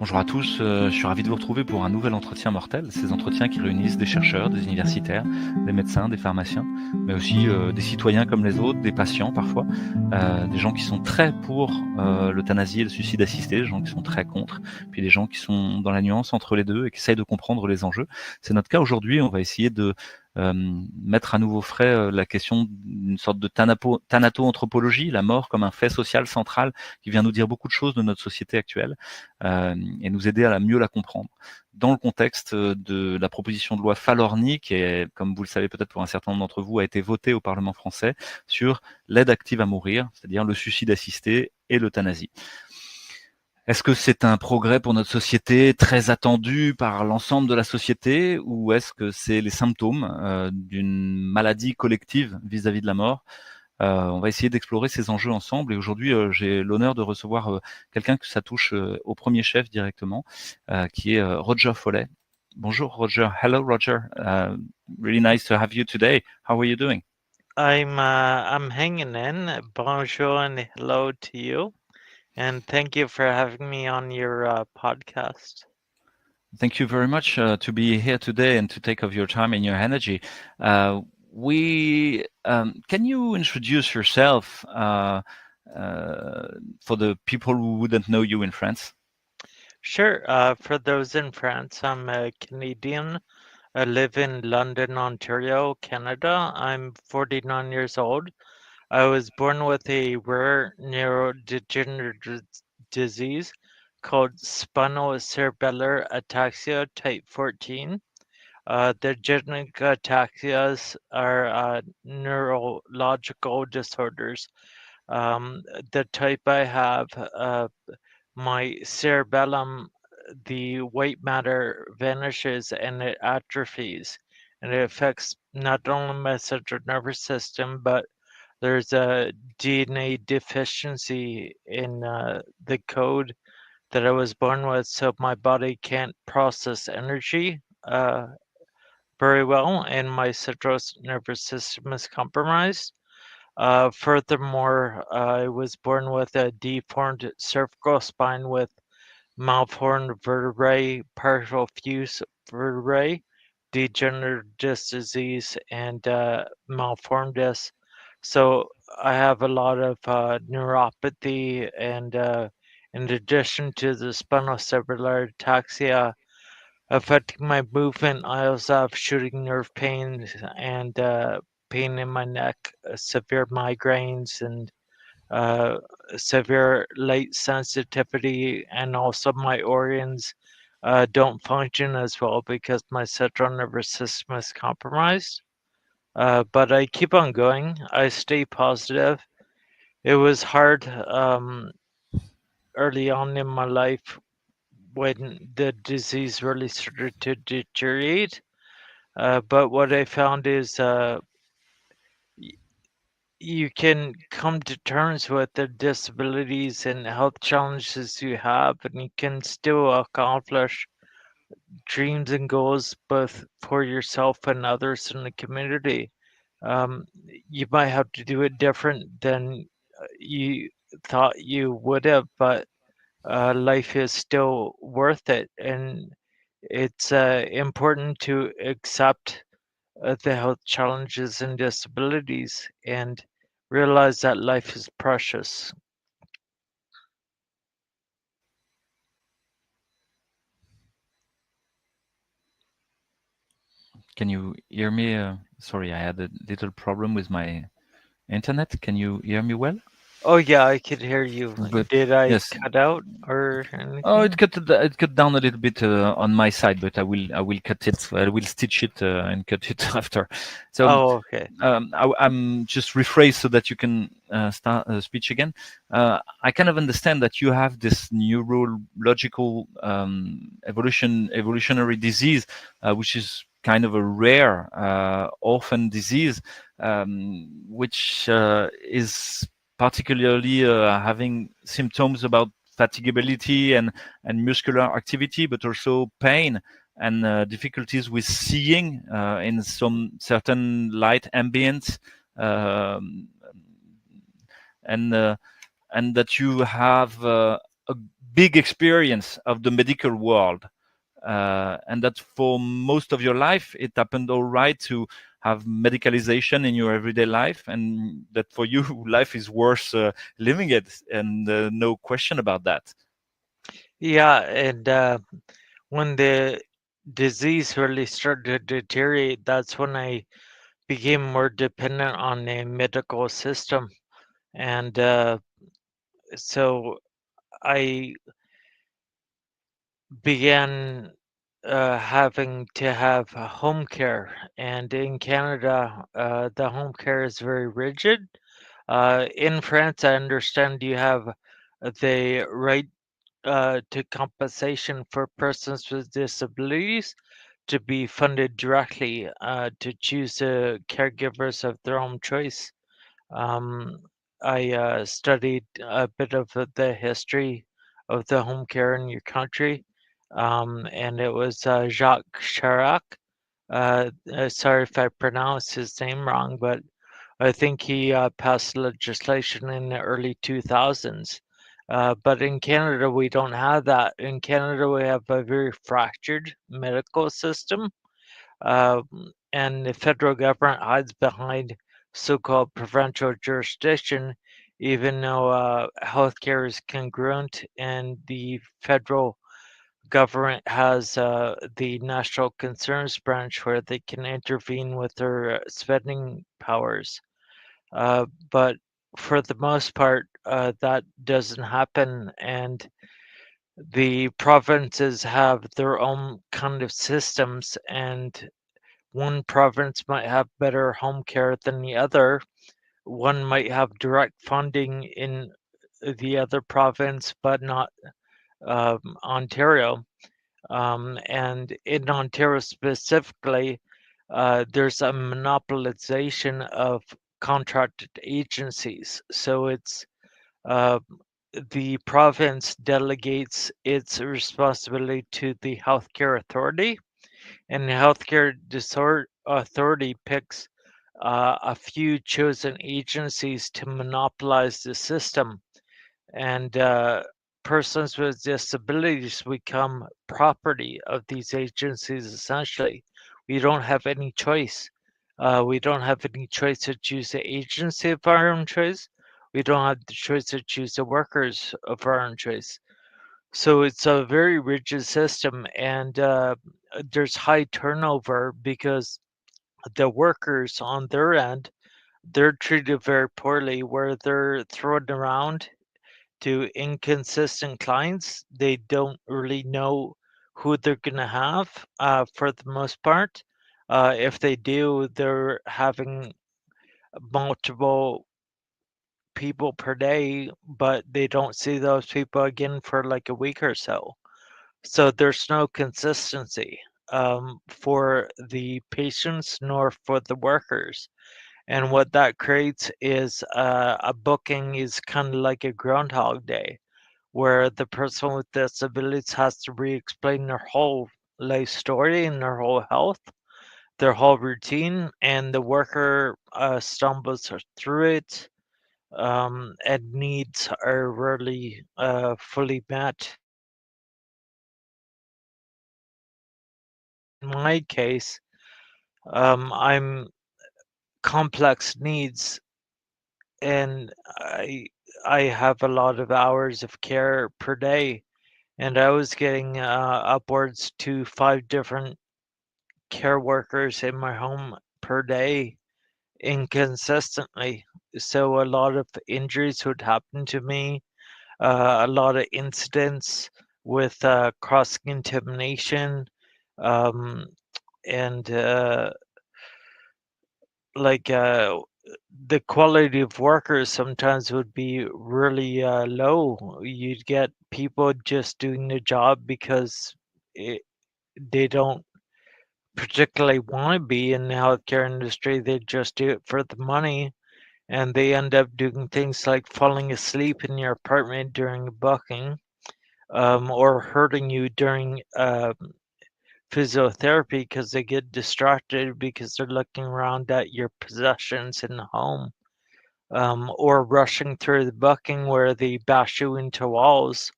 Bonjour à tous, je suis ravi de vous retrouver pour un nouvel entretien mortel. Ces entretiens qui réunissent des chercheurs, des universitaires, des médecins, des pharmaciens, mais aussi des citoyens comme les autres, des patients parfois, des gens qui sont très pour l'euthanasie et le suicide assisté, des gens qui sont très contre, puis des gens qui sont dans la nuance entre les deux et qui essayent de comprendre les enjeux. C'est notre cas aujourd'hui, on va essayer de mettre à nouveau frais la question d'une sorte de thanato-anthropologie, la mort comme un fait social central qui vient nous dire beaucoup de choses de notre société actuelle et nous aider à mieux la comprendre. Dans le contexte de la proposition de loi Falorni, qui est, comme vous le savez peut-être pour un certain nombre d'entre vous, a été votée au Parlement français sur l'aide active à mourir, c'est-à-dire le suicide assisté et l'euthanasie. Est-ce que c'est un progrès pour notre société très attendu par l'ensemble de la société ou est-ce que c'est les symptômes d'une maladie collective vis-à-vis de la mort? On va essayer d'explorer ces enjeux ensemble et aujourd'hui j'ai l'honneur de recevoir quelqu'un que ça touche au premier chef directement, qui est Roger Foley. Bonjour Roger. Hello Roger. Really nice to have you today. How are you doing? I'm hanging in. Bonjour and hello to you, and thank you for having me on your podcast. Thank you very much to be here today and to take of your time and your energy. Can you introduce yourself for the people who wouldn't know you in France? Sure. For those in France, I'm a Canadian. I live in London, Ontario, Canada. I'm 49 years old. I was born with a rare neurodegenerative disease called spino-cérébelleuse ataxia type 14. The genetic ataxias are neurological disorders. The type I have, my cerebellum, the white matter vanishes and it atrophies, and it affects not only my central nervous system, but there's a DNA deficiency in the code that I was born with, so my body can't process energy very well, and my central nervous system is compromised. Furthermore, I was born with a deformed cervical spine with malformed vertebrae, partial fused vertebrae, degenerative disc disease, and malformed disc. So I have a lot of neuropathy, and in addition to the spinocerebellar ataxia affecting my movement, I also have shooting nerve pain and pain in my neck, severe migraines, and severe light sensitivity, and also my organs don't function as well because my central nervous system is compromised. But I keep on going. I stay positive. It was hard early on in my life when the disease really started to deteriorate. But what I found is you can come to terms with the disabilities and health challenges you have, and you can still accomplish dreams and goals both for yourself and others in the community. Um, you might have to do it different than you thought you would have, but life is still worth it, and it's important to accept the health challenges and disabilities and realize that life is precious. Can you hear me? Sorry, I had a little problem with my internet. Can you hear me well? Oh yeah, I could hear you. Good. Did I Yes. cut out or Oh, anything? it cut down a little bit on my side, but I will cut it. I will stitch it and cut it after. So Oh, okay. I'm just rephrase so that you can start speech again. I kind of understand that you have this neurological evolutionary disease, which is kind of a rare orphan disease, which is particularly having symptoms about fatigability and muscular activity, but also pain and difficulties with seeing in some certain light ambience, and that you have a big experience of the medical world, and that for most of your life it happened all right to have medicalization in your everyday life, and that for you life is worth living it, and no question about that. Yeah, and when the disease really started to deteriorate, that's when I became more dependent on the medical system. And so I began having to have home care. And in Canada, the home care is very rigid. In France, I understand you have the right to compensation for persons with disabilities to be funded directly to choose caregivers of their own choice. Um, I studied a bit of the history of the home care in your country, and it was Jacques Chirac. Sorry if I pronounced his name wrong, but I think he passed legislation in the early 2000s. But in Canada, we don't have that. In Canada, we have a very fractured medical system, and the federal government hides behind so-called provincial jurisdiction, even though healthcare is congruent and the federal government has the national concerns branch where they can intervene with their spending powers. But for the most part, that doesn't happen, and the provinces have their own kind of systems, and one province might have better home care than the other. One might have direct funding in the other province, but not Ontario. And in Ontario specifically, there's a monopolization of contracted agencies. So it's uh, the province delegates its responsibility to the healthcare authority, and the healthcare authority picks a few chosen agencies to monopolize the system. And persons with disabilities become property of these agencies essentially. We don't have any choice. We don't have any choice to choose the agency of our own choice. We don't have the choice to choose the workers of our own choice. So it's a very rigid system, and there's high turnover because the workers on their end, they're treated very poorly, where they're thrown around to inconsistent clients. They don't really know who they're going to have for the most part. If they do, they're having multiple people per day, but they don't see those people again for like a week or so. So there's no consistency for the patients nor for the workers. And what that creates is a booking is kind of like a Groundhog Day, where the person with disabilities has to re-explain their whole life story and their whole health, their whole routine, and the worker stumbles through it, and needs are rarely fully met. In my case, I'm complex needs, and I have a lot of hours of care per day, and I was getting upwards to 5 different care workers in my home per day inconsistently. So a lot of injuries would happen to me, a lot of incidents with cross contamination, um, and like the quality of workers sometimes would be really low. You'd get people just doing the job because they don't particularly want to be in the healthcare industry. They just do it for the money, and they end up doing things like falling asleep in your apartment during a booking, or hurting you during physiotherapy because they get distracted because they're looking around at your possessions in the home, or rushing through the booking where they bash you into walls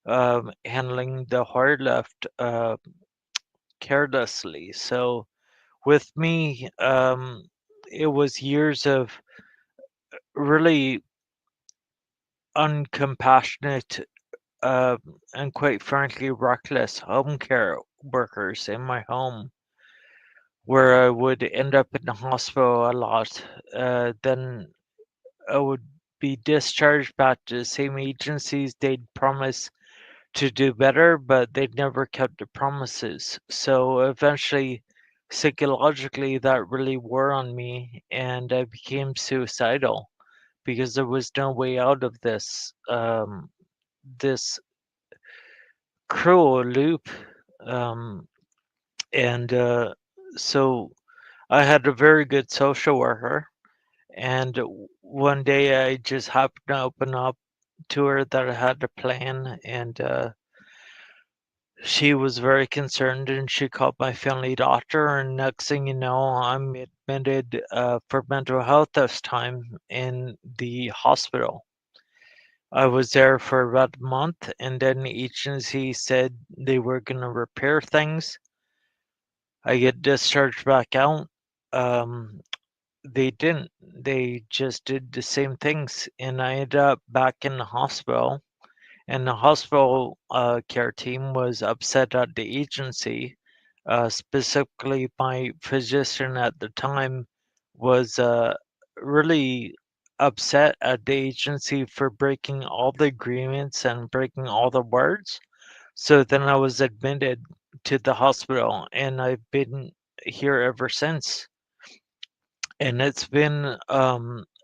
handling the hard left carelessly. So with me, it was years of really uncompassionate and quite frankly reckless home care workers in my home, where I would end up in the hospital a lot. Then I would be discharged back to the same agencies they'd promised to do better, but they never kept the promises. So eventually, psychologically, that really wore on me, and I became suicidal because there was no way out of this cruel loop. Um, and so I had a very good social worker, and one day I just happened to open up to her that I had a plan, and she was very concerned, and she called my family doctor, and next thing you know, I'm admitted for mental health this time in the hospital. I was there for about a month, and then the agency said they were going to repair things. I get discharged back out. Um, they didn't. They just did the same things, and I ended up back in the hospital. And the hospital care team was upset at the agency. Specifically, my physician at the time was really upset at the agency for breaking all the agreements and breaking all the words. So then I was admitted to the hospital, and I've been here ever since. And it's been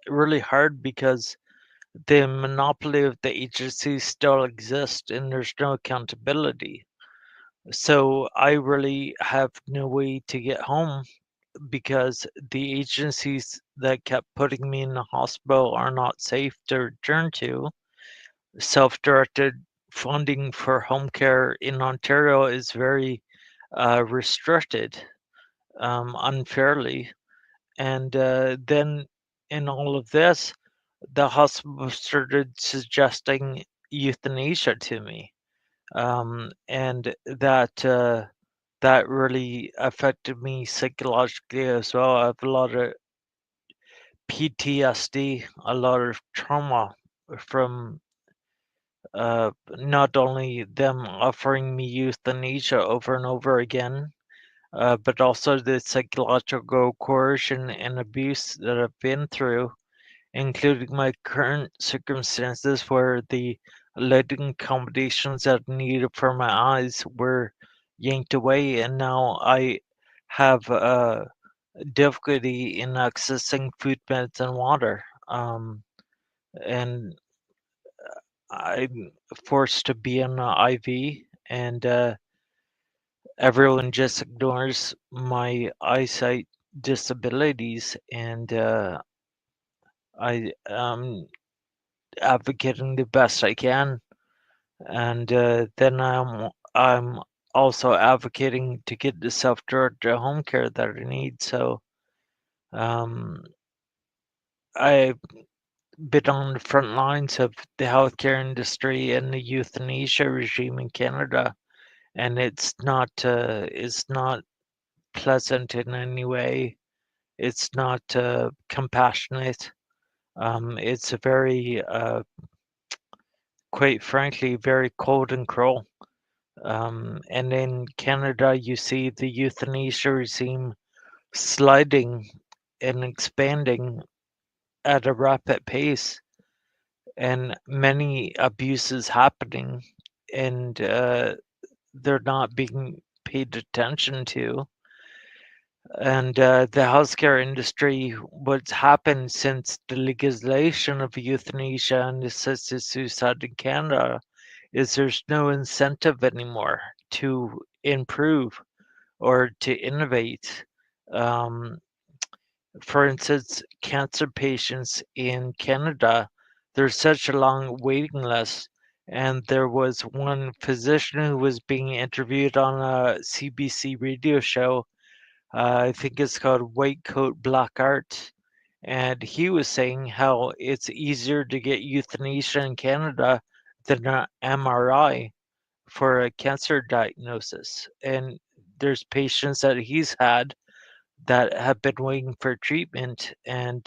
really hard because the monopoly of the agency still exists and there's no accountability. So I really have no way to get home because the agencies that kept putting me in the hospital are not safe to return to. Self directed funding for home care in Ontario is very restricted unfairly. And then in all of this, the hospital started suggesting euthanasia to me, and that really affected me psychologically as well. I have a lot of PTSD, a lot of trauma from not only them offering me euthanasia over and over again, but also the psychological coercion and abuse that I've been through, including my current circumstances where the lighting accommodations that I needed for my eyes were yanked away, and now I have difficulty in accessing food, meds, and water. And I'm forced to be on an IV, and everyone just ignores my eyesight disabilities, and I am advocating the best I can, and then I'm also advocating to get the self-directed home care that I need. So um, I've been on the front lines of the healthcare industry and the euthanasia regime in Canada, and it's not pleasant in any way. It's not compassionate. It's a very, quite frankly, very cold and cruel. And in Canada, you see the euthanasia regime sliding and expanding at a rapid pace, and many abuses happening, and they're not being paid attention to. And the healthcare industry, what's happened since the legalization of euthanasia and assisted suicide in Canada is there's no incentive anymore to improve or to innovate. Um, for instance, cancer patients in Canada, there's such a long waiting list. And there was one physician who was being interviewed on a CBC radio show. I think it's called White Coat Black Art. And he was saying how it's easier to get euthanasia in Canada than an MRI for a cancer diagnosis. And there's patients that he's had that have been waiting for treatment and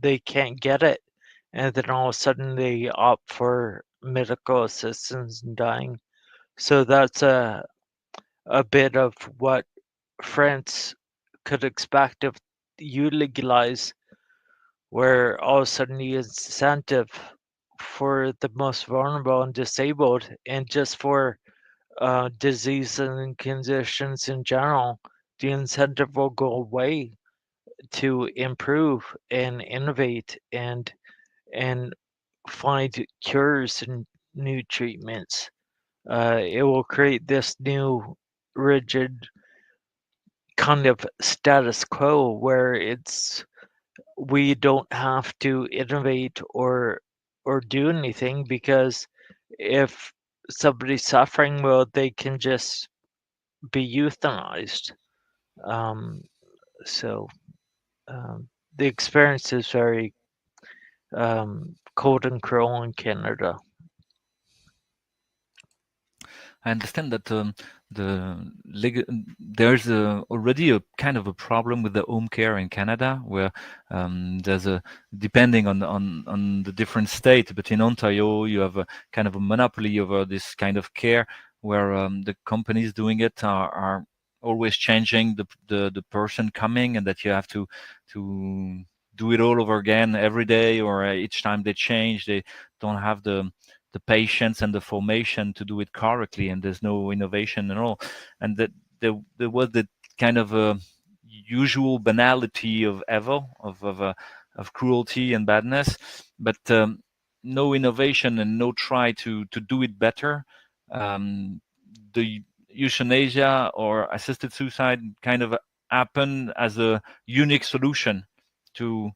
they can't get it. And then all of a sudden they opt for medical assistance in dying. So that's a bit of what France could expect if you legalize, where all of a sudden the incentive for the most vulnerable and disabled, and just for disease and conditions in general, the incentive will go away to improve and innovate and find cures and new treatments. It will create this new rigid kind of status quo where we don't have to innovate or do anything, because if somebody's suffering, well, they can just be euthanized. Um, so the experience is very cold and cruel in Canada. I understand that there's already a kind of a problem with the home care in Canada, where there's depending on the different state, but in Ontario you have a kind of a monopoly over this kind of care, where the companies doing it are always changing the person coming, and that you have to do it all over again every day, or each time they change, they don't have the patience and the formation to do it correctly, and there's no innovation at all. And that there was the kind of a usual banality of evil, of cruelty and badness, but no innovation and no try to do it better. The euthanasia or assisted suicide kind of happened as a unique solution to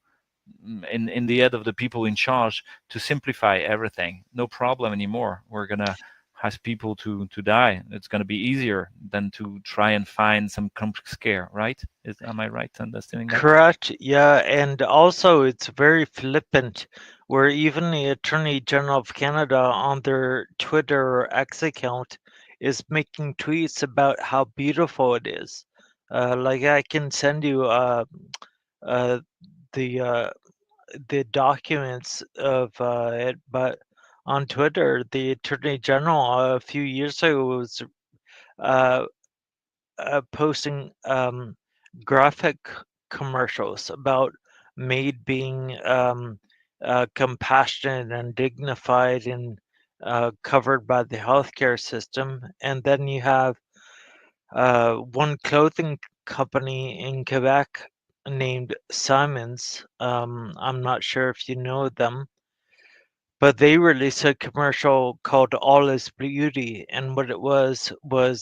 in the head of the people in charge, to simplify everything. No problem anymore. We're gonna ask people to die. It's gonna be easier than to try and find some complex care, right? Am I right understanding that? Correct. Yeah, and also it's very flippant, where even the Attorney General of Canada on their Twitter or X account is making tweets about how beautiful it is. Like I can send you uh, the uh, the documents of it, but on Twitter, the Attorney General a few years ago was uh, posting graphic commercials about Maid being compassionate and dignified and covered by the healthcare system. And then you have one clothing company in Quebec named Simons. I'm not sure if you know them, but they released a commercial called All is Beauty. And what it was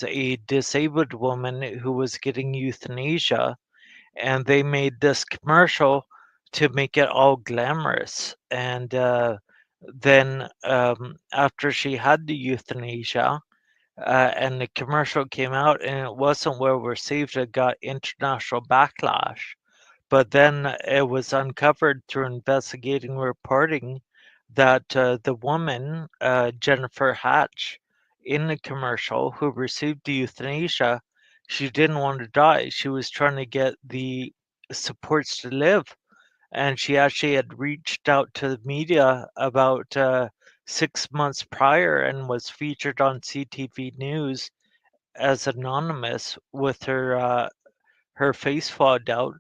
a disabled woman who was getting euthanasia. And they made this commercial to make it all glamorous. And then after she had the euthanasia, and the commercial came out and it wasn't well received, it got international backlash. But then it was uncovered through investigating reporting that the woman, Jennifer Hatch, in the commercial, who received the euthanasia, she didn't want to die. She was trying to get the supports to live. And she actually had reached out to the media about 6 months prior and was featured on CTV News as anonymous with her face fogged out,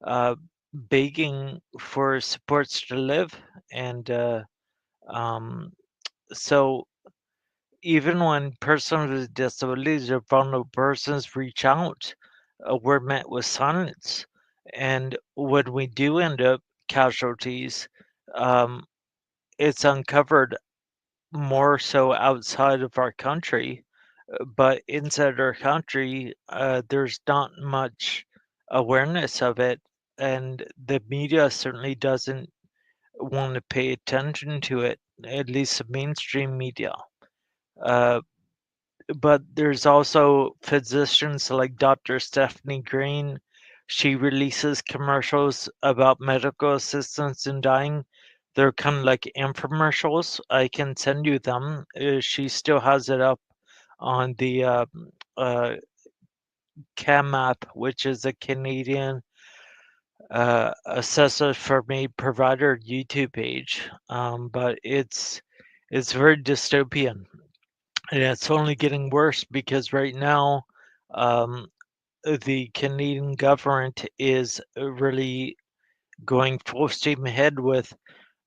uh, begging for supports to live. And um, so even when persons with disabilities or vulnerable persons reach out, we're met with silence. And when we do end up casualties, um, it's uncovered more so outside of our country, but inside our country, there's not much awareness of it, and the media certainly doesn't want to pay attention to it, at least the mainstream media. Uh, but there's also physicians like Dr. Stephanie Green. She releases commercials about medical assistance in dying they're kind of like infomercials. I can send you them. She still has it up on the uh, CAMAP, which is a Canadian assessor for me provider YouTube page. But it's very dystopian, and it's only getting worse because right now, um, the Canadian government is really going full steam ahead with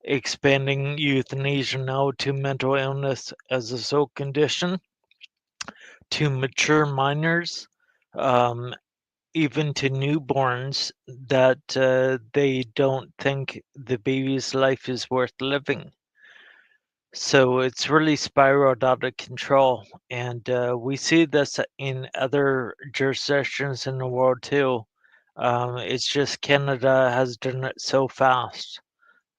expanding euthanasia now to mental illness as a sole condition, to mature minors, um, even to newborns that they don't think the baby's life is worth living. So it's really spiraled out of control. And we see this in other jurisdictions in the world too. It's just Canada has done it so fast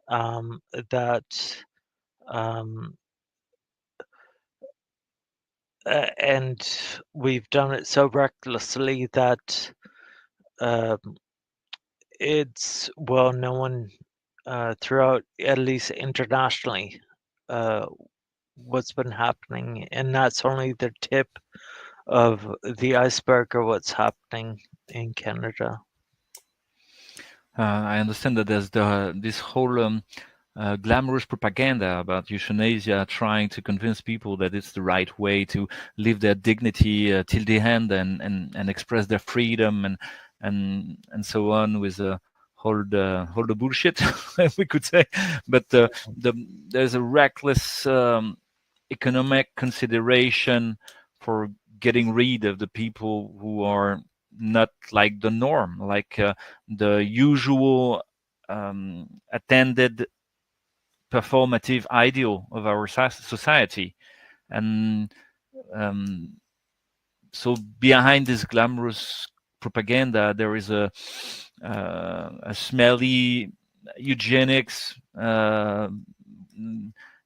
that, um, and we've done it so recklessly that uh, it's well known throughout, at least internationally, uh, what's been happening. And that's only the tip of the iceberg of what's happening in Canada. I understand that there's this whole glamorous propaganda about euthanasia, trying to convince people that it's the right way to live their dignity till the end and express their freedom and so on, with all the bullshit we could say. But there's a reckless economic consideration for getting rid of the people who are not like the norm, like the usual attended performative ideal of our society. And so behind this glamorous propaganda, there is a smelly eugenics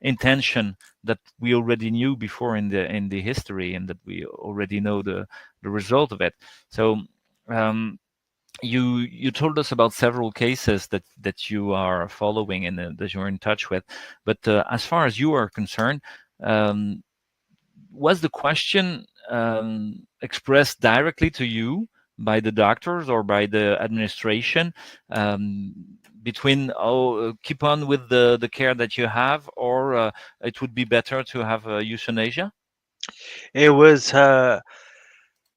intention that we already knew before in the history, and that we already know the result of it. So you told us about several cases that you are following and that you're in touch with, but as far as you are concerned, was the question expressed directly to you by the doctors or by the administration, between keep on with the care that you have, or it would be better to have euthanasia? It was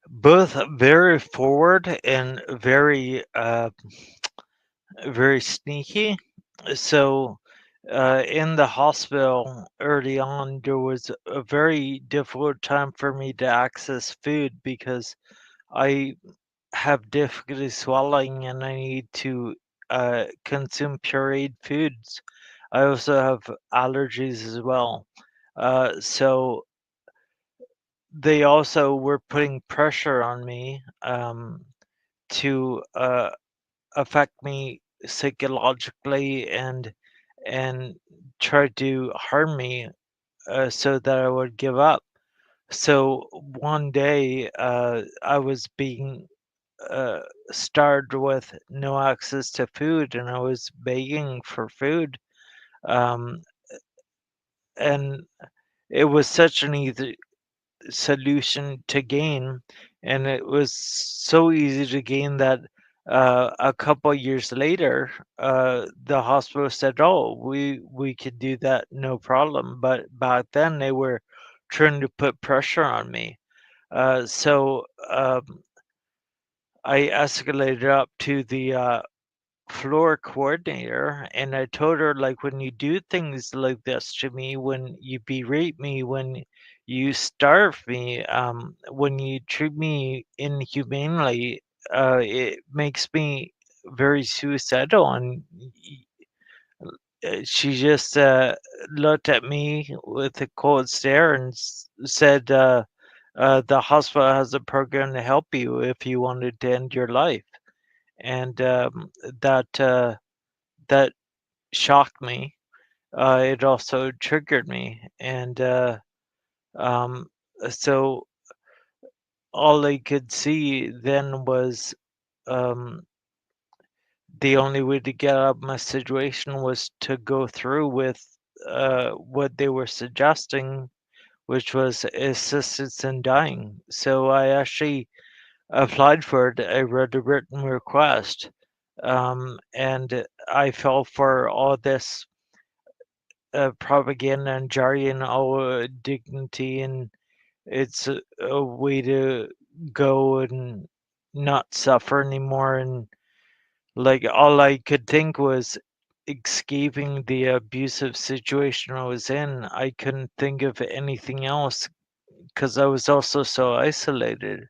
both very forward and very sneaky. So in the hospital early on, there was a very difficult time for me to access food because I have difficulty swallowing and I need to consume pureed foods. I also have allergies as well. So they also were putting pressure on me to affect me psychologically and try to harm me so that I would give up. So one day I was being uh, starved with no access to food, and I was begging for food. Um, and it was such an easy solution to gain, and it was so easy to gain that a couple years later, the hospital said, "Oh, we could do that, no problem." But back then, they were trying to put pressure on me. So I escalated up to the floor coordinator, and I told her, like, when you do things like this to me, when you berate me, when you starve me, when you treat me inhumanely, it makes me very suicidal. And she just looked at me with a cold stare and said, the hospital has a program to help you if you wanted to end your life. And that that shocked me. It also triggered me, and um, so all I could see then was um, the only way to get out of my situation was to go through with what they were suggesting, which was assistance in dying. So I actually applied for it. I wrote a written request, and I fell for all this propaganda and jargon, all dignity, and it's a way to go and not suffer anymore. And like all I could think was escaping the abusive situation I was in. I couldn't think of anything else because I was also so isolated.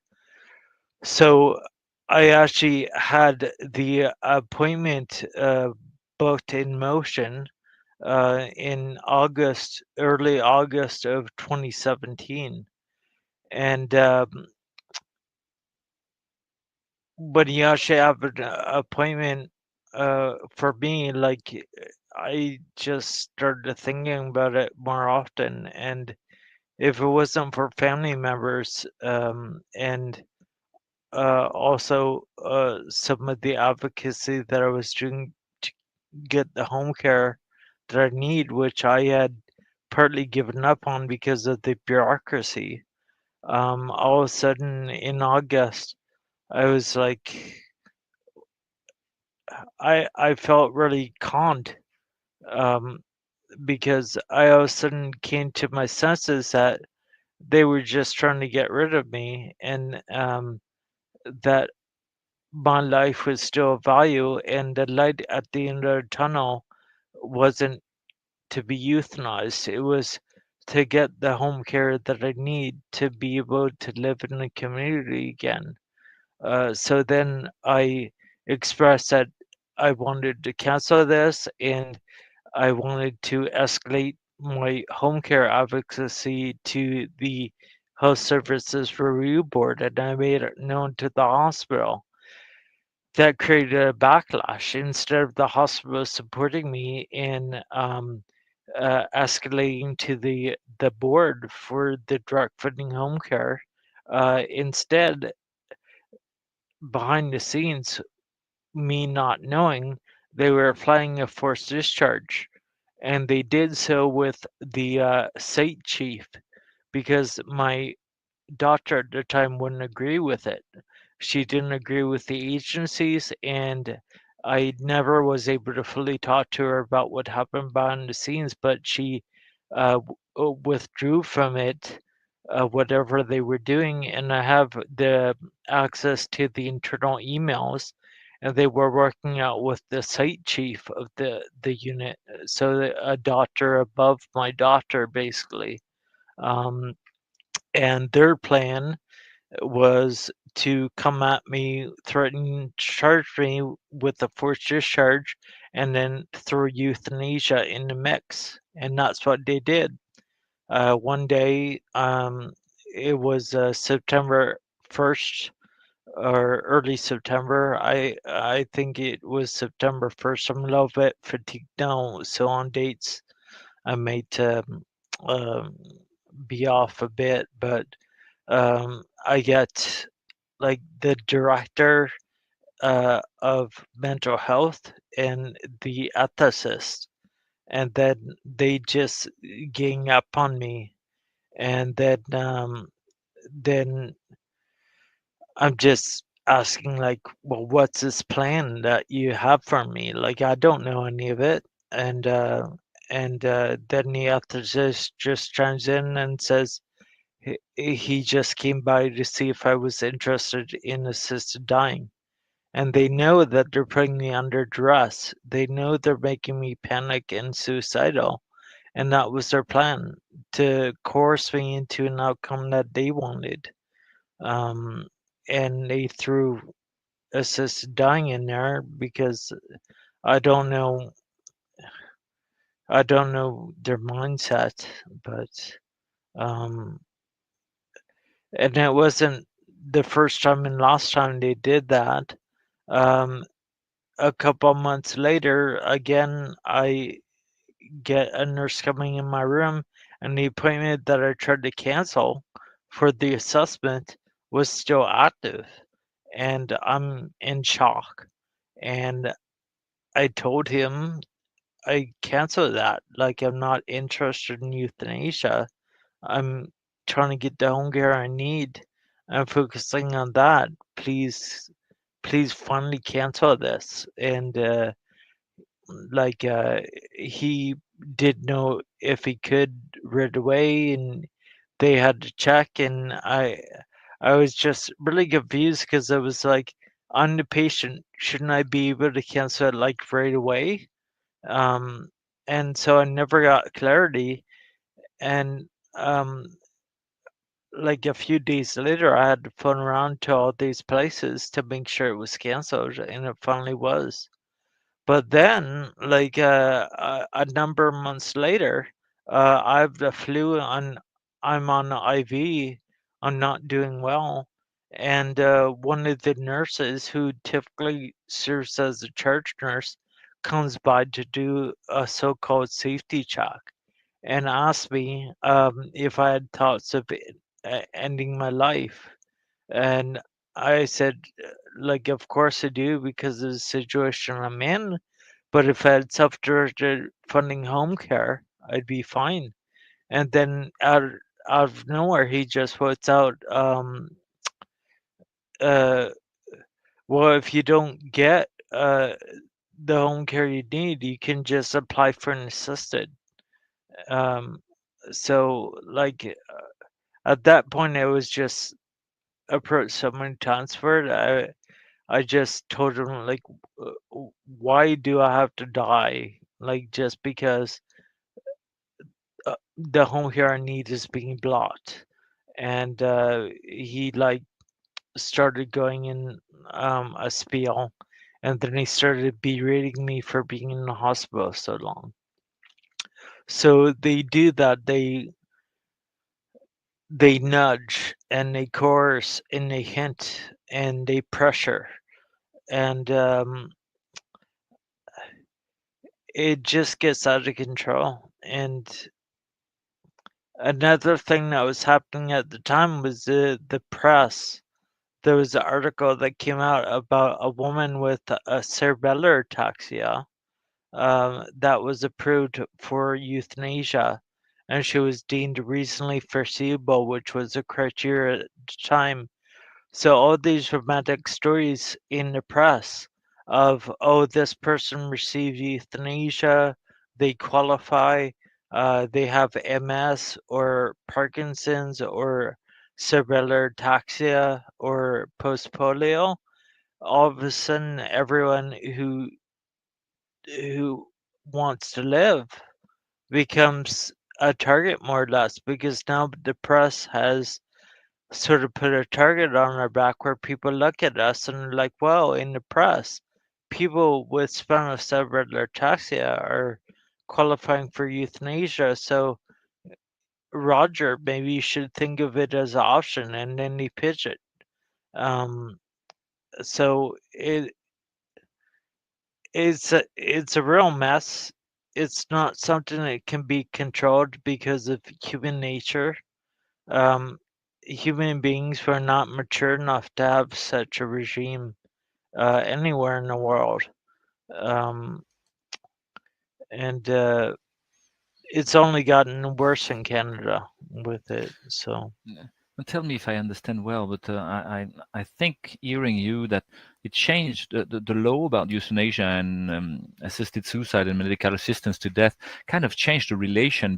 So I actually had the appointment booked in motion in August, early August of 2017. And when you actually have an appointment for me, like I just started thinking about it more often. And if it wasn't for family members and also some of the advocacy that I was doing to get the home care that I need, which I had partly given up on because of the bureaucracy. All of a sudden in August, I was like, I felt really conned um, because I all of a sudden came to my senses that they were just trying to get rid of me, and that my life was still of value, and the light at the end of the tunnel wasn't to be euthanized. It was to get the home care that I need to be able to live in the community again. So then I expressed that I wanted to cancel this, and I wanted to escalate my home care advocacy to the Health Services Review Board, and I made it known to the hospital. That created a backlash. Instead of the hospital supporting me in escalating to the board for the direct funding home care, instead, behind the scenes, me not knowing, they were applying a forced discharge, and they did so with the site chief because my doctor at the time wouldn't agree with it. She didn't agree with the agencies, and I never was able to fully talk to her about what happened behind the scenes, but she withdrew from it, whatever they were doing, and I have the access to the internal emails, and they were working out with the site chief of the unit, so a doctor above my doctor, basically. Um, and their plan was to come at me, threaten, charge me with a forced discharge, and then throw euthanasia in the mix. And that's what they did. One day, it was September 1st or early September. I think it was September 1st. I'm a little bit fatigued now, so on dates I may um, be off a bit, but I get like the director of mental health and the ethicist, and then they just gang up on me, and then I'm just asking like, well, what's this plan that you have for me? Like I don't know any of it, and then the ethicist just chimes in and says he just came by to see if I was interested in assisted dying. And they know that they're putting me under duress. They know they're making me panic and suicidal. And that was their plan, to coerce me into an outcome that they wanted. Um, and they threw assisted dying in there because I don't know I don't know their mindset, but um, and it wasn't the first time and last time they did that. Um, a couple months later, again, I get a nurse coming in my room, and the appointment that I tried to cancel for the assessment was still active, and I'm in shock. And I told him I canceled that. Like, I'm not interested in euthanasia. I'm trying to get the home care I need. I'm focusing on that. Please finally cancel this. And like he did know if he could right away, and they had to check, and I was just really confused because I was like, I'm the patient, shouldn't I be able to cancel it like right away? Um, and so I never got clarity. And um, like a few days later, I had to phone around to all these places to make sure it was canceled, and it finally was. But then, like a number of months later, I have the flu, and I'm on the IV. I'm not doing well, and one of the nurses who typically serves as a charge nurse comes by to do a so-called safety check and asked me if I had thoughts of ending my life. And I said, like, of course I do because of the situation I'm in. But if I had self-directed funding home care, I'd be fine. And then out of nowhere, he just puts out, uh, well, if you don't get the home care you need, you can just apply for an assisted. Um, so, like, at that point, I was just approached someone transferred. I just told him, like, why do I have to die? Like, just because the home care I need is being blocked. And he like started going in a spiel, and then he started berating me for being in the hospital so long. So they do that. They nudge and they coerce and they hint and they pressure, and it just gets out of control. And another thing that was happening at the time was the press. There was an article that came out about a woman with a cerebellar ataxia that was approved for euthanasia, and she was deemed reasonably foreseeable, which was a criteria at the time. So all these romantic stories in the press of, oh, this person received euthanasia, they qualify, they have MS or Parkinson's or cerebellar ataxia or post polio. All of a sudden, everyone who wants to live becomes a target, more or less, because now the press has sort of put a target on our back where people look at us and are like, well, in the press, people with spinocerebellar ataxia are qualifying for euthanasia. So, Roger, maybe you should think of it as an option, and then they pitch it. Um, so it's a real mess. It's not something that can be controlled because of human nature. Um, Human beings were not mature enough to have such a regime anywhere in the world. Um, and it's only gotten worse in Canada with it. So, Yeah. And tell me if I understand well, but I think hearing you that it changed the law about euthanasia and assisted suicide and medical assistance to death kind of changed the relationship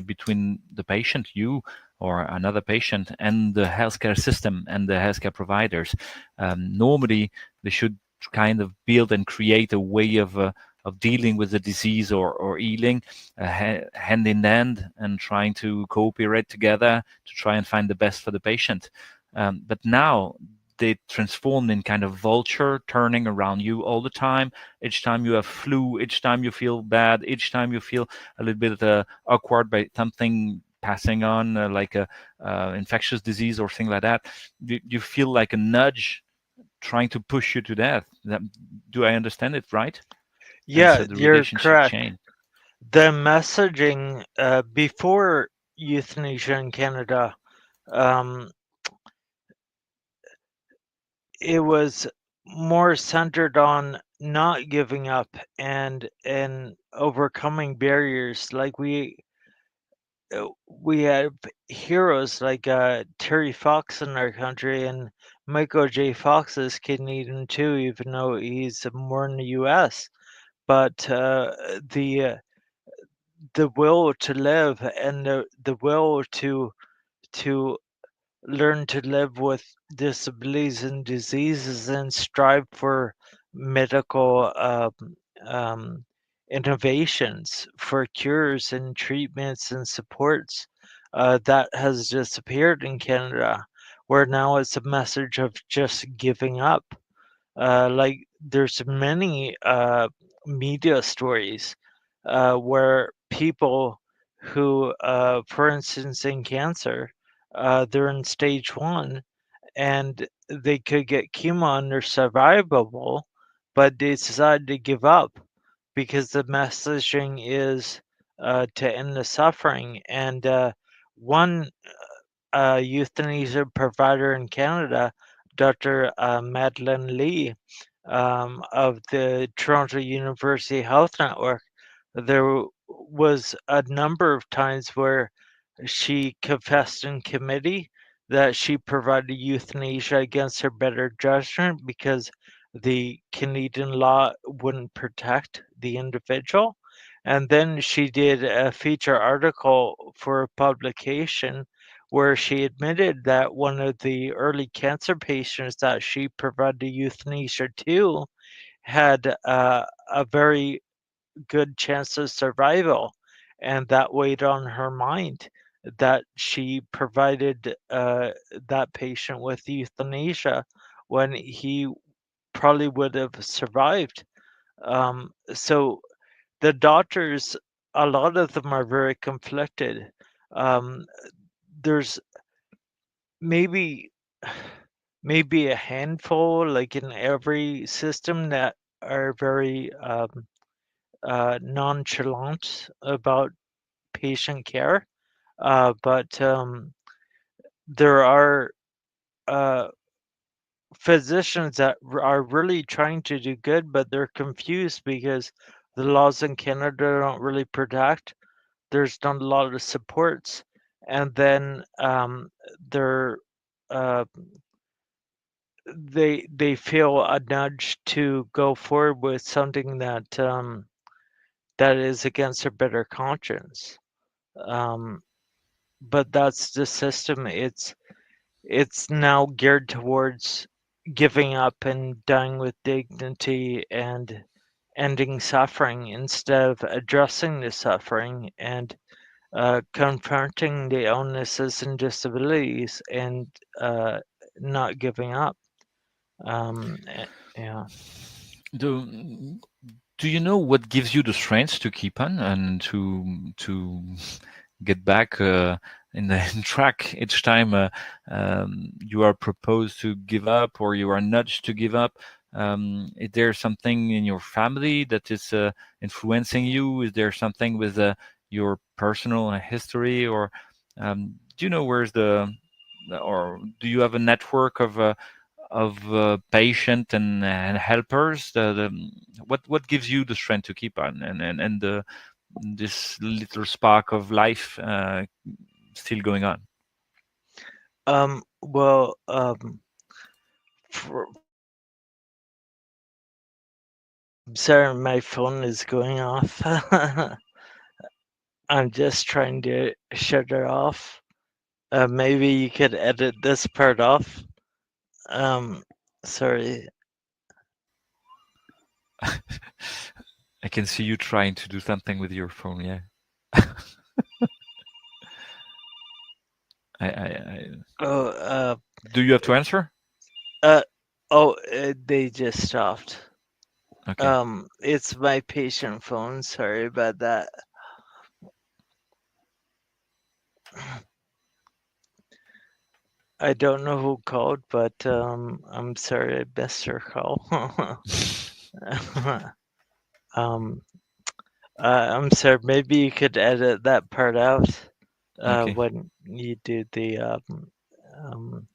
between the patient, you or another patient, and the healthcare system and the healthcare providers. Normally, they should kind of build and create a way of dealing with the disease or healing hand in hand and trying to cooperate together to try and find the best for the patient. But now they transformed in kind of vulture turning around you all the time. Each time you have flu, each time you feel bad, each time you feel a little bit awkward by something passing on like a infectious disease or thing like that, you feel like a nudge trying to push you to death. Do I understand it right? And yeah, so the you're relationship correct. changed. The messaging before euthanasia in Canada, um, it was more centered on not giving up and overcoming barriers. Like we have heroes like Terry Fox in our country, and Michael J. Fox is Canadian too, even though he's more in the U.S. But the will to live and the will to learn to live with disabilities and diseases and strive for medical um, innovations for cures and treatments and supports that has disappeared in Canada, where now it's a message of just giving up. Like there's many media stories where people who, for instance, in cancer, they're in stage one and they could get chemo and they're survivable, but they decide to give up because the messaging is to end the suffering. And one euthanasia provider in Canada, Dr. Madeline Lee of the Toronto University Health Network, there was a number of times where she confessed in committee that she provided euthanasia against her better judgment because the Canadian law wouldn't protect the individual. And then she did a feature article for a publication where she admitted that one of the early cancer patients that she provided euthanasia to had a very good chance of survival, and that weighed on her mind that she provided that patient with euthanasia when he probably would have survived. So the doctors, a lot of them are very conflicted. Um, there's maybe maybe a handful, like in every system, that are very nonchalant about patient care, but there are uh, physicians that are really trying to do good, but they're confused because the laws in Canada don't really protect. There's not a lot of supports, and then they're uh, they feel a nudge to go forward with something that that is against their better conscience. Um, but that's the system. It's now geared towards giving up and dying with dignity and ending suffering instead of addressing the suffering and confronting the illnesses and disabilities and not giving up. Yeah. Do, do you know what gives you the strength to keep on and to get back in the in track each time you are proposed to give up or you are nudged to give up? Is there something in your family that is influencing you? Is there something with your personal history, or do you know where's or do you have a network of patient and helpers? What gives you the strength to keep on and this little spark of life still going on? Well, for, sorry, my phone is going off. I'm just trying to shut it off. Maybe you could edit this part off. Um, sorry. I can see you trying to do something with your phone. Yeah. I Oh, do you have to answer? uh, oh, they just stopped. Okay. It's my patient phone. Sorry about that. I don't know who called, but I'm sorry I missed her call. um, I'm sorry. Maybe you could edit that part out Okay. when you do the um.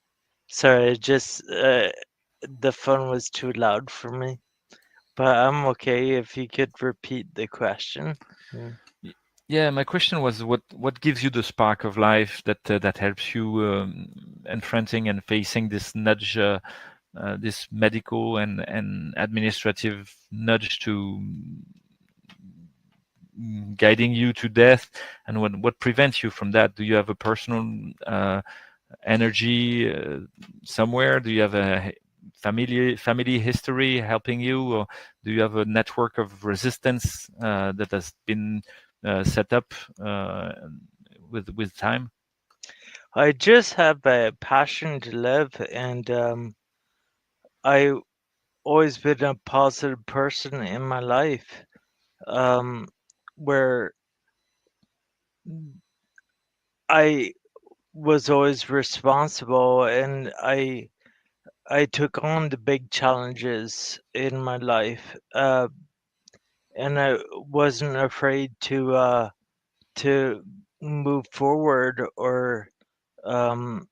Sorry, just the phone was too loud for me. but I'm okay if you could repeat the question. Yeah, my question was what gives you the spark of life that helps you confronting and facing this nudge, this medical and administrative nudge to guiding you to death, and what prevents you from that? Do you have a personal energy somewhere? Do you have a family history helping you, or do you have a network of resistance that has been set up with time? I just have a passion to live, and I always been a positive person in my life, where I was always responsible, and I took on the big challenges in my life, and I wasn't afraid to move forward, or um,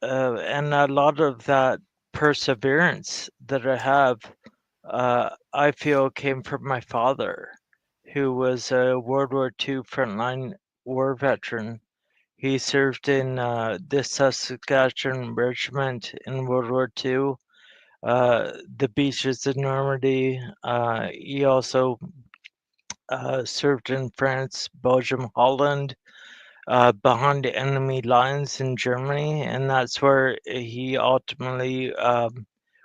and a lot of that perseverance that I have, I feel came from my father, who was a World War II frontline war veteran. He served in the Saskatchewan Regiment in World War II, the beaches of Normandy. He also served in France, Belgium, Holland, behind the enemy lines in Germany, and that's where he ultimately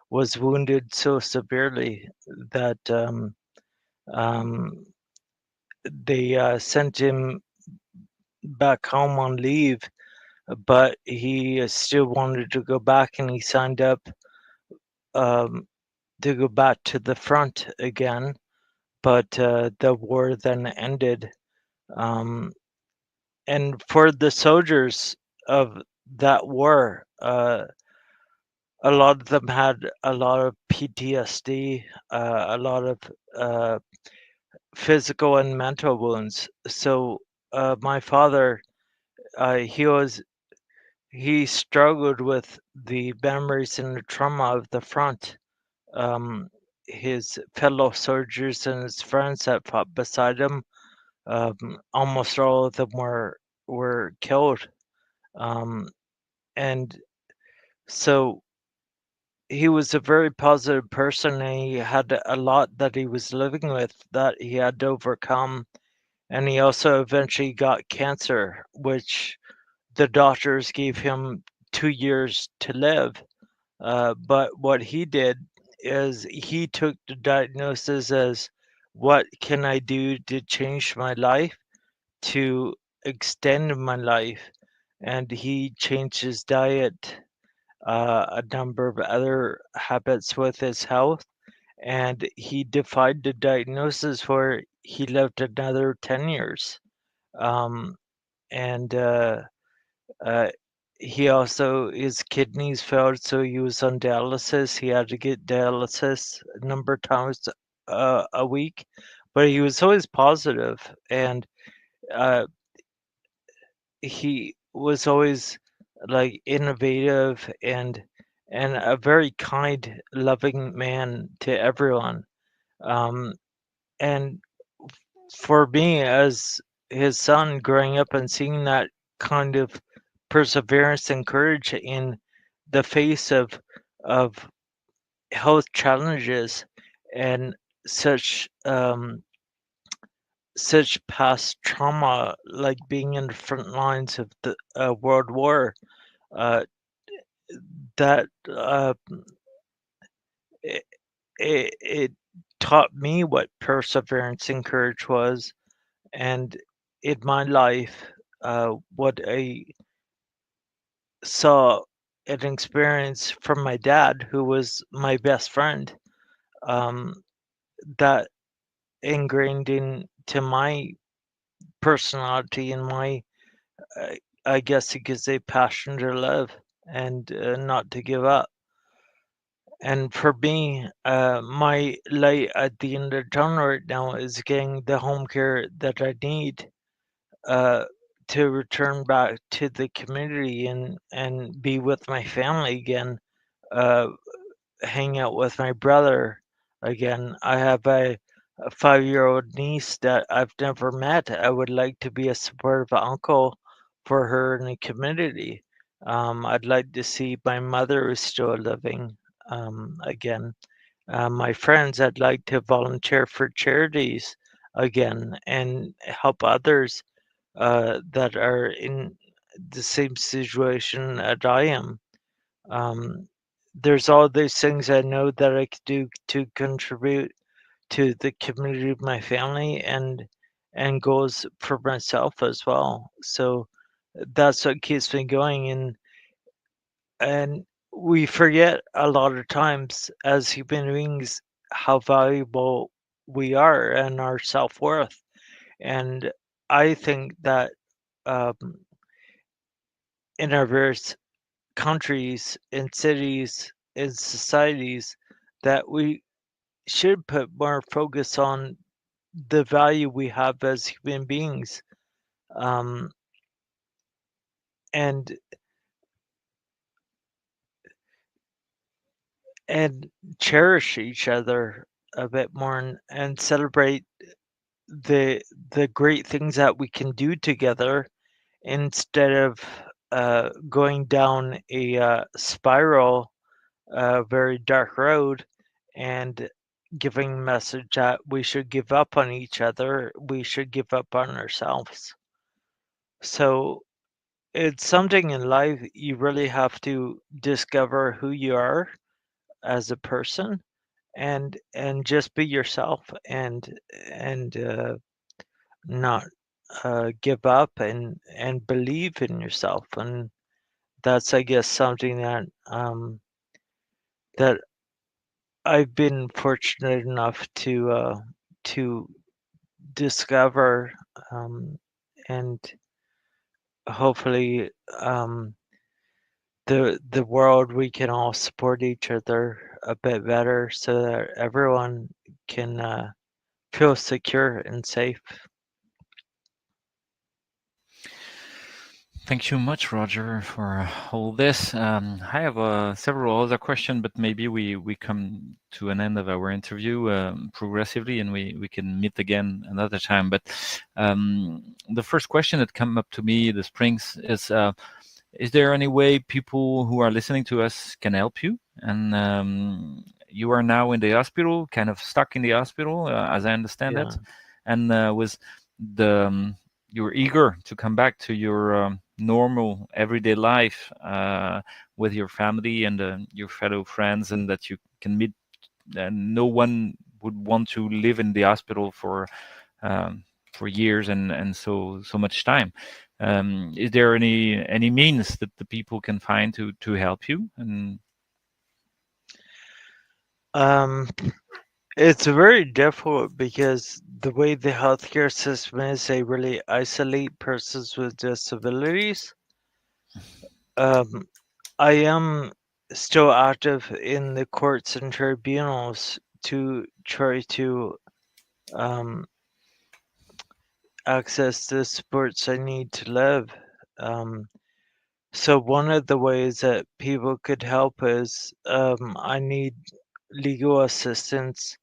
was wounded so severely that um, they sent him back home on leave, but he still wanted to go back, and he signed up um, to go back to the front again. But the war then ended. Um, and for the soldiers of that war, a lot of them had a lot of PTSD, a lot of uh, physical and mental wounds. So my father, he struggled with the memories and the trauma of the front. Um, his fellow soldiers and his friends that fought beside him, almost all of them were killed. Um, and so he was a very positive person, and he had a lot that he was living with that he had to overcome. And he also eventually got cancer, which the doctors gave him 2 years to live. But what he did is he took the diagnosis as, what can I do to change my life, to extend my life? And he changed his diet, a number of other habits with his health, and he defied the diagnosis where he lived another 10 years. Um, and uh, he also, his kidneys failed, so he was on dialysis. He had to get dialysis a number of times a week, but he was always positive, and uh, he was always like innovative, and a very kind, loving man to everyone. Um, and for me, as his son, growing up and seeing that kind of perseverance and courage in the face of health challenges, and such such past trauma, like being in the front lines of the World War, uh, that it, it taught me what perseverance and courage was, and in my life, what I saw and experienced from my dad, who was my best friend, um, that ingrained into my personality and my, uh, I guess you could say, passion to live, and not to give up. And for me, my light at the end of the tunnel right now is getting the home care that I need, uh, to return back to the community, and be with my family again, uh, hang out with my brother. Again, I have a 5-year-old niece that I've never met. I would like to be a supportive uncle for her in the community. I'd like to see my mother who's still living again. My friends, I'd like to volunteer for charities again and help others that are in the same situation that I am. There's all these things I know that I could do to contribute to the community of my family and goals for myself as well. So that's what keeps me going, and we forget a lot of times as human beings how valuable we are and our self-worth. And I think that um, in our various countries, in cities, in societies, that we should put more focus on the value we have as human beings, um, and and cherish each other a bit more and celebrate the the great things that we can do together instead of going down a spiral, very dark road, and giving the message that we should give up on each other, we should give up on ourselves. So it's something in life you really have to discover who you are as a person and just be yourself and not give up and believe in yourself. And that's, I guess, something that I've been fortunate enough to discover, and hopefully the world, we can all support each other a bit better so that everyone can feel secure and safe. Thank you much, Roger, for all this. I have several other questions, but maybe we come to an end of our interview progressively, and we can meet again another time. But the first question that come up to me this springs is there any way people who are listening to us can help you? And you are now in the hospital, kind of stuck in the hospital, as I understand Yeah. it, and was the you're eager to come back to your normal everyday life with your family and your fellow friends, and that you can meet. And no one would want to live in the hospital for years and so much time. Is there any means that the people can find to help you? And Um, it's very difficult because the way the healthcare system is, they really isolate persons with disabilities. Um, I am still active in the courts and tribunals to try to um, access the supports I need to live. Um, so one of the ways that people could help is I need legal assistance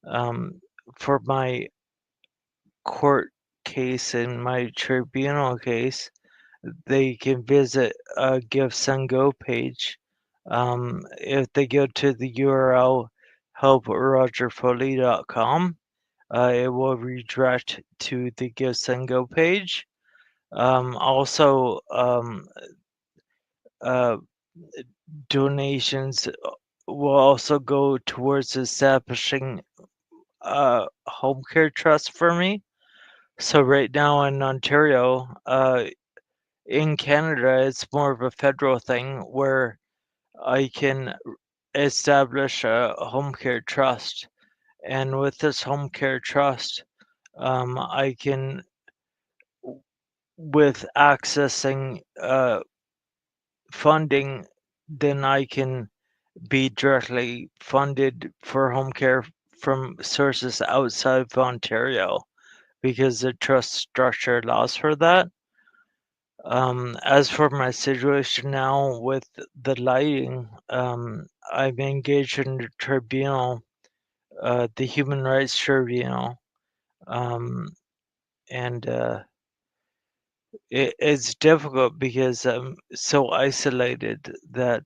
um, for my court case and my tribunal case. They can visit a Give Send Go page. If they go to the URL helprogerfoley.com, it will redirect to the Give Send Go page. Also, uh, donations will also go towards establishing a home care trust for me. So right now in Ontario, in Canada, it's more of a federal thing where I can establish a home care trust. And with this home care trust, I can, with accessing funding, then I can be directly funded for home care from sources outside of Ontario because the trust structure allows for that. As for my situation now with the lighting, I'm engaged in the tribunal the Human Rights Tribunal, and it's difficult because I'm so isolated that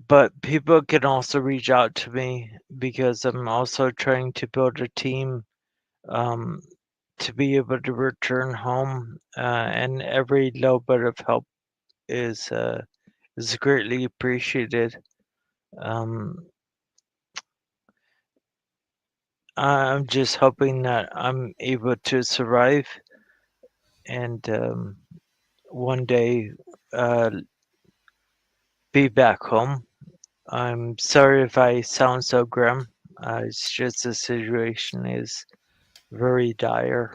but people can also reach out to me because I'm also trying to build a team to be able to return home, and every little bit of help is greatly appreciated. I'm just hoping that I'm able to survive and one day be back home. I'm sorry if I sound so grim. It's just the situation is very dire.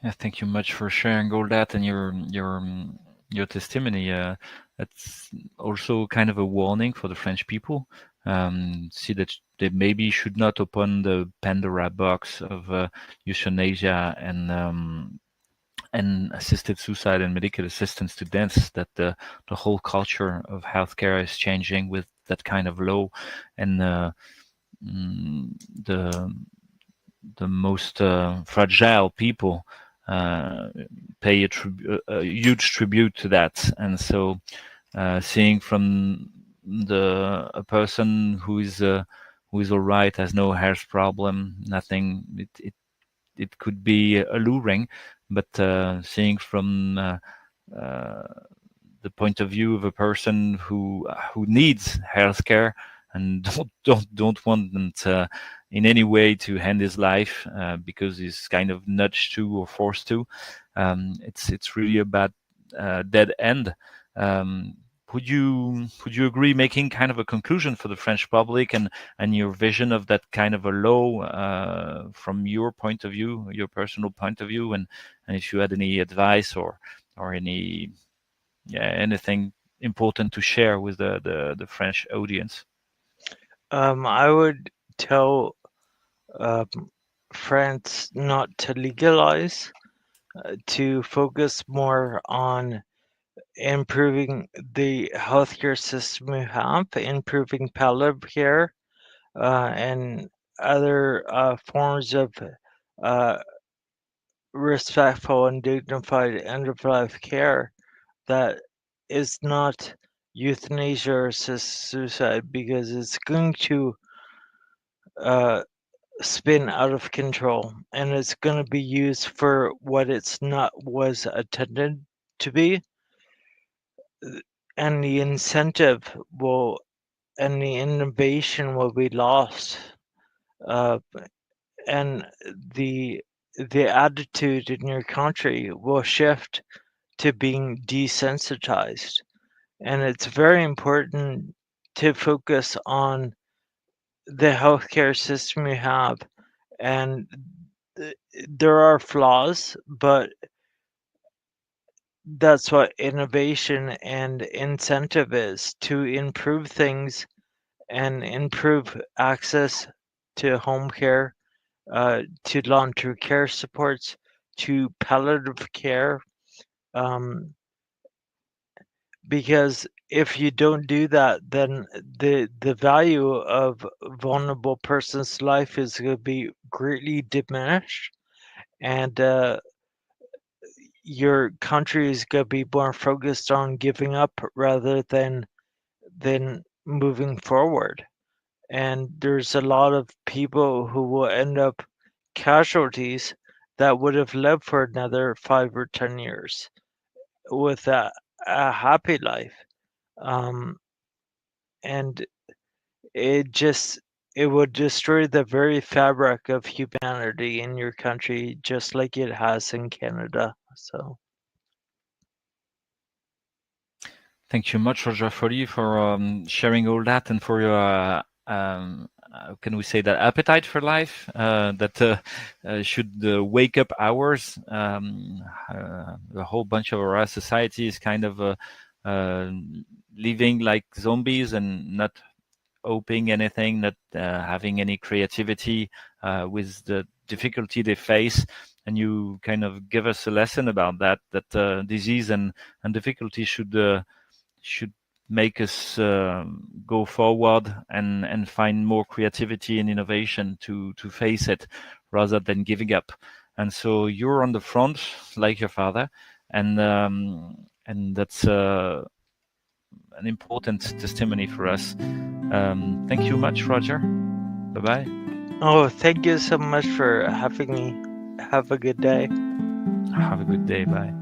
Yeah, thank you much for sharing all that and your testimony. That's also kind of a warning for the French people. See that they maybe should not open the Pandora box of euthanasia and assisted suicide and medical assistance to deaths. That the whole culture of healthcare is changing with that kind of law, and the most fragile people pay a huge tribute to that. And so seeing from a person who is all right, has no health problem, nothing, it could be alluring, but seeing from the point of view of a person who needs healthcare and don't want them to in any way to end his life because he's kind of nudged to or forced to. It's really a bad dead end. Would you agree, making kind of a conclusion for the French public and your vision of that kind of a law from your point of view, your personal point of view, and if you had any advice or any anything important to share with the French audience? I would tell France not to legalize, to focus more on improving the healthcare system we have, improving palliative care, and other forms of respectful and dignified end-of-life care that is not euthanasia or suicide, because it's going to spin out of control and it's going to be used for what it's not was intended to be, and the incentive will and the innovation will be lost, and the attitude in your country will shift to being desensitized. And it's very important to focus on the healthcare system we have. And there are flaws, but that's what innovation and incentive is, to improve things and improve access to home care, to long-term care supports, to palliative care. Because if you don't do that, then the value of vulnerable person's life is going to be greatly diminished, and your country is going to be more focused on giving up rather than moving forward. And there's a lot of people who will end up casualties that would have lived for another 5 or 10 years with a happy life. And it would destroy the very fabric of humanity in your country, just like it has in Canada. So thank you much, Roger Foley, for sharing all that and for your how can we say that, appetite for life that should wake up ours. A whole bunch of our society is kind of living like zombies and not hoping anything, not having any creativity with difficulty they face, and you kind of give us a lesson about that disease and difficulty should make us go forward and find more creativity and innovation to face it rather than giving up. And so you're on the front like your father, and that's an important testimony for us. Thank you much, Roger. Bye-bye. Oh, thank you so much for having me. Have a good day. Have a good day. Bye.